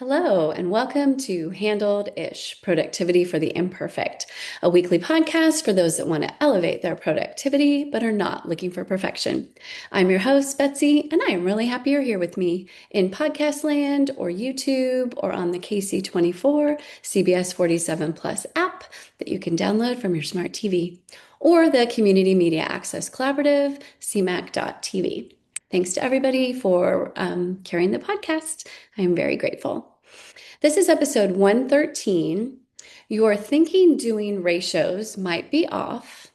Hello, and welcome to Handled-ish Productivity for the Imperfect, a weekly podcast for those that want to elevate their productivity but are not looking for perfection. I'm your host, Betsy, and I am really happy you're here with me in podcast land or YouTube or on the KC24 CBS 47 Plus app that you can download from your smart TV or the Community Media Access Collaborative, CMAC.tv. Thanks to everybody for carrying the podcast. I am very grateful. This is episode 113. Your thinking doing ratios might be off,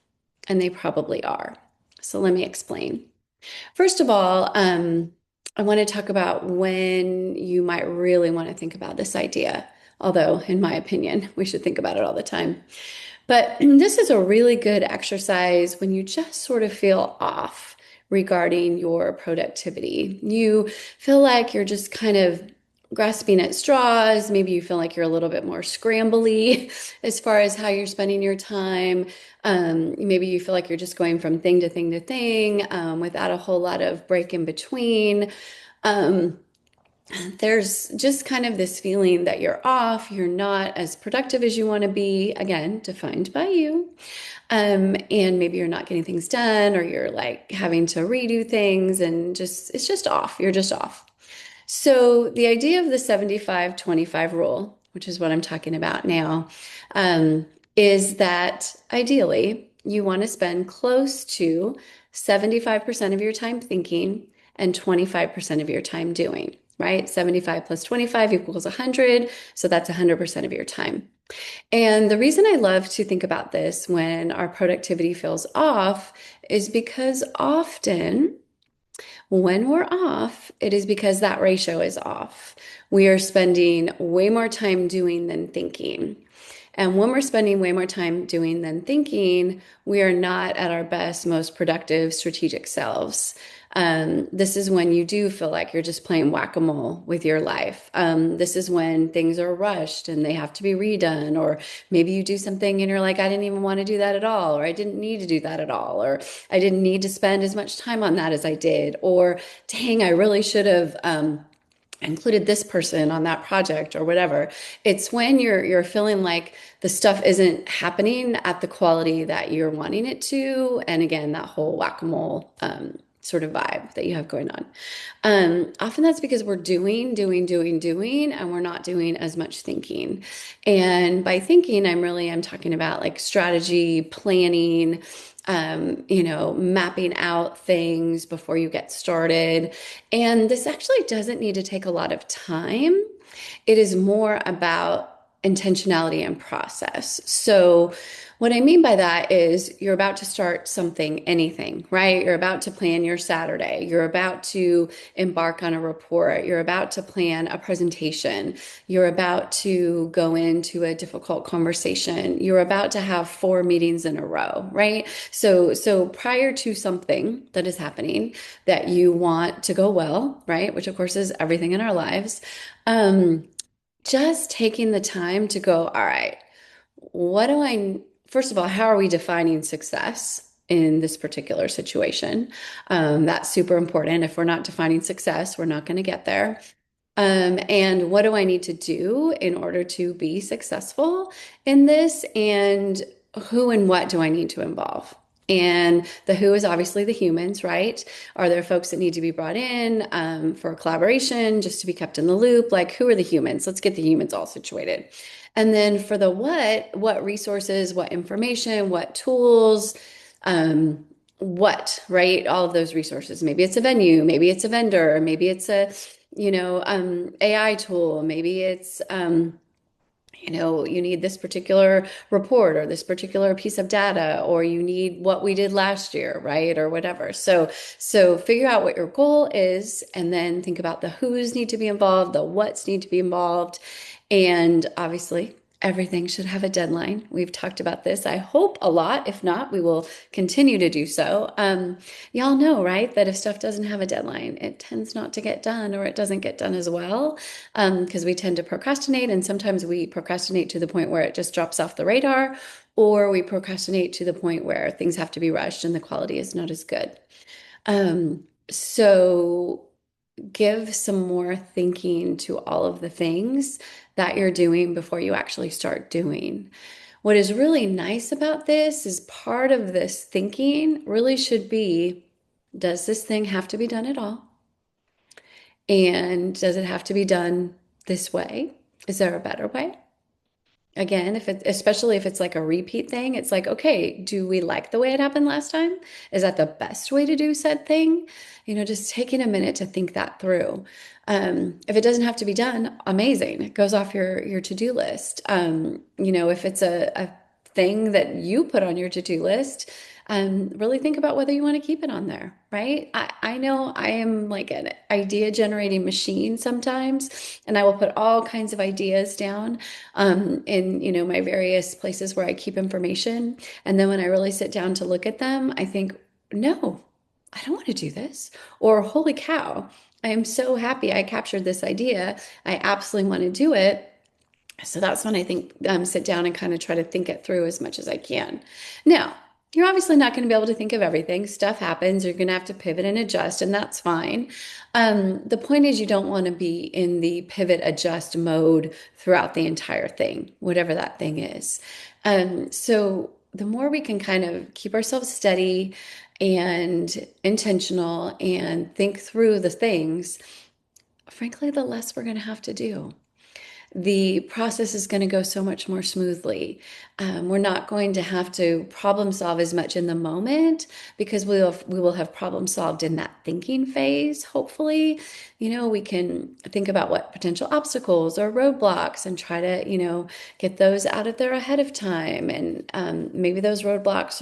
and they probably are. So let me explain. First of all, I want to talk about when you might really want to think about this idea. Although, in my opinion, we should think about it all the time. But this is a really good exercise when you just sort of feel off regarding your productivity. You feel like you're just kind of grasping at straws. Maybe you feel like you're a little bit more scrambly as far as how you're spending your time. Maybe you feel like you're just going from thing to thing to thing without a whole lot of break in between. Um, there's just kind of this feeling that you're off, you're not as productive as you want to be, again, defined by you. And maybe you're not getting things done, or you're like having to redo things, and just it's just off. You're just off. So the idea of the 75-25 rule, which is what I'm talking about now, is that ideally you want to spend close to 75% of your time thinking and 25% of your time doing, right? 75 plus 25 equals 100. So that's 100% of your time. And the reason I love to think about this when our productivity feels off is because often when we're off, it is because that ratio is off. We are spending way more time doing than thinking. And when we're spending way more time doing than thinking, we are not at our best, most productive, strategic selves. This is when you do feel like you're just playing whack-a-mole with your life. This is when things are rushed and they have to be redone, or maybe you do something and you're like, I didn't even want to do that at all, or I didn't need to do that at all, or I didn't need to spend as much time on that as I did, or dang, I really should have included this person on that project or whatever. It's when you're feeling like the stuff isn't happening at the quality that you're wanting it to. And again, that whole whack-a-mole sort of vibe that you have going on. Often that's because we're doing, and we're not doing as much thinking. And by thinking, I'm talking about like strategy, planning, mapping out things before you get started. And this actually doesn't need to take a lot of time. It is more about intentionality and process. So, what I mean by that is you're about to start something, anything, right? You're about to plan your Saturday. You're about to embark on a report. You're about to plan a presentation. You're about to go into a difficult conversation. You're about to have 4 meetings in a row, right? So prior to something that is happening that you want to go well, right? Which of course is everything in our lives. Um, just taking the time to go, all right, what do I, first of all, how are we defining success in this particular situation? That's super important. If we're not defining success, we're not going to get there. And what do I need to do in order to be successful in this? And who and what do I need to involve? And the who is obviously the humans, right? Are there folks that need to be brought in for collaboration, just to be kept in the loop? Like, who are the humans? Let's get the humans all situated. And then for the what resources, what information, what tools, right? All of those resources. Maybe it's a venue, maybe it's a vendor, maybe it's a, AI tool, maybe it's, you need this particular report or this particular piece of data, or you need what we did last year, right? Or whatever. So figure out what your goal is, and then think about the who's need to be involved, the what's need to be involved. And obviously, everything should have a deadline. We've talked about this, I hope, a lot. If not, we will continue to do so. Y'all know, right, that if stuff doesn't have a deadline, it tends not to get done, or it doesn't get done as well, because we tend to procrastinate. And sometimes we procrastinate to the point where it just drops off the radar, or we procrastinate to the point where things have to be rushed and the quality is not as good. So give some more thinking to all of the things that you're doing before you actually start doing. What is really nice about this is part of this thinking really should be, does this thing have to be done at all? And does it have to be done this way? Is there a better way? Again, if it, especially if it's like a repeat thing, it's like, okay, do we like the way it happened last time? Is that the best way to do said thing? Just taking a minute to think that through. If it doesn't have to be done, amazing. It goes off your to-do list. If it's a thing that you put on your to-do list, really think about whether you want to keep it on there, right? I know I am like an idea generating machine sometimes, and I will put all kinds of ideas down in my various places where I keep information. And then when I really sit down to look at them, I think, no, I don't want to do this. Or holy cow, I am so happy I captured this idea. I absolutely want to do it. So that's when I think sit down and kind of try to think it through as much as I can. Now, you're obviously not going to be able to think of everything. Stuff happens. You're going to have to pivot and adjust, and that's fine. The point is, you don't want to be in the pivot adjust mode throughout the entire thing, whatever that thing is. So the more we can kind of keep ourselves steady and intentional and think through the things, frankly, the less we're going to have to do. The process is going to go so much more smoothly. We're not going to have to problem solve as much in the moment because we will have problem solved in that thinking phase. Hopefully, we can think about what potential obstacles or roadblocks and try to, get those out of there ahead of time. And maybe those roadblocks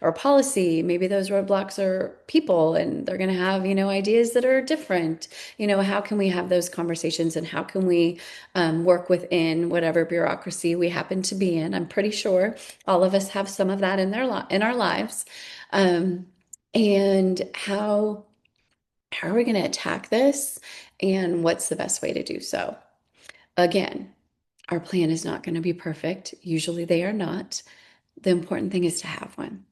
are policy. Maybe those roadblocks are people, and they're going to have, ideas that are different. How can we have those conversations, and how can we work within whatever bureaucracy we happen to be in? I'm pretty sure all of us have some of that in our lives. And how are we going to attack this? And what's the best way to do so? Again, our plan is not going to be perfect. Usually they are not. The important thing is to have one.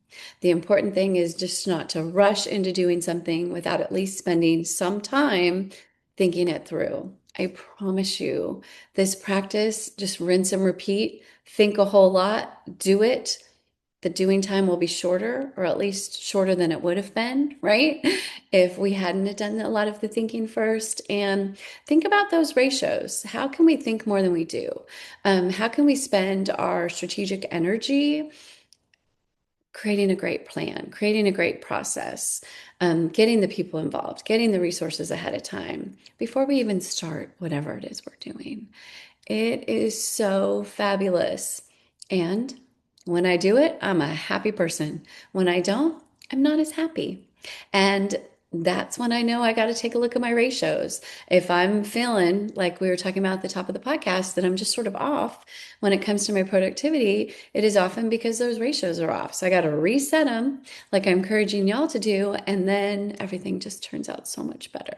The important thing is just not to rush into doing something without at least spending some time thinking it through. I promise you, this practice, just rinse and repeat, think a whole lot, do it. The doing time will be shorter, or at least shorter than it would have been, right? If we hadn't done a lot of the thinking first. And think about those ratios. How can we think more than we do? How can we spend our strategic energy creating a great plan, creating a great process, getting the people involved, getting the resources ahead of time before we even start whatever it is we're doing? It is so fabulous. And when I do it, I'm a happy person. When I don't, I'm not as happy. And that's when I know I got to take a look at my ratios. If I'm feeling like we were talking about at the top of the podcast, that I'm just sort of off when it comes to my productivity, it is often because those ratios are off. So I got to reset them like I'm encouraging y'all to do. And then everything just turns out so much better.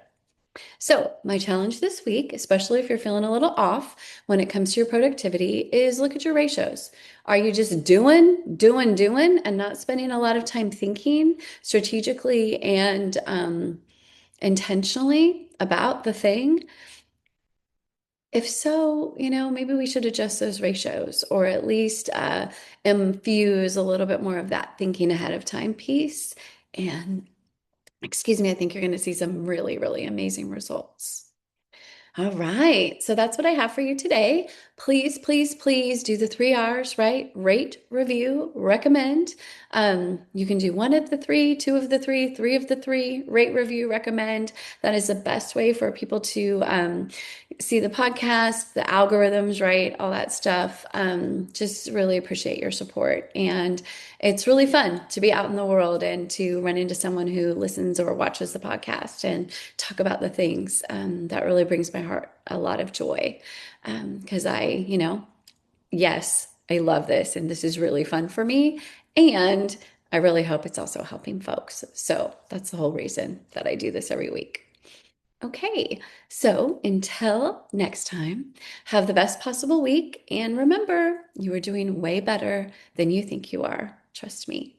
So, my challenge this week, especially if you're feeling a little off when it comes to your productivity, is look at your ratios. Are you just doing, and not spending a lot of time thinking strategically and intentionally about the thing? If so, maybe we should adjust those ratios, or at least infuse a little bit more of that thinking ahead of time piece. And excuse me, I think you're going to see some really, really amazing results. All right. So that's what I have for you today. Please, please, please do the 3 R's, right? Rate, review, recommend. You can do one of the three, two of the three, three of the three, rate, review, recommend. That is the best way for people to see the podcast, the algorithms, right? All that stuff. Just really appreciate your support. And it's really fun to be out in the world and to run into someone who listens or watches the podcast and talk about the things. That really brings my heart a lot of joy. Because yes, I love this, and this is really fun for me. And I really hope it's also helping folks. So that's the whole reason that I do this every week. Okay, so until next time, have the best possible week. And remember, you are doing way better than you think you are. Trust me.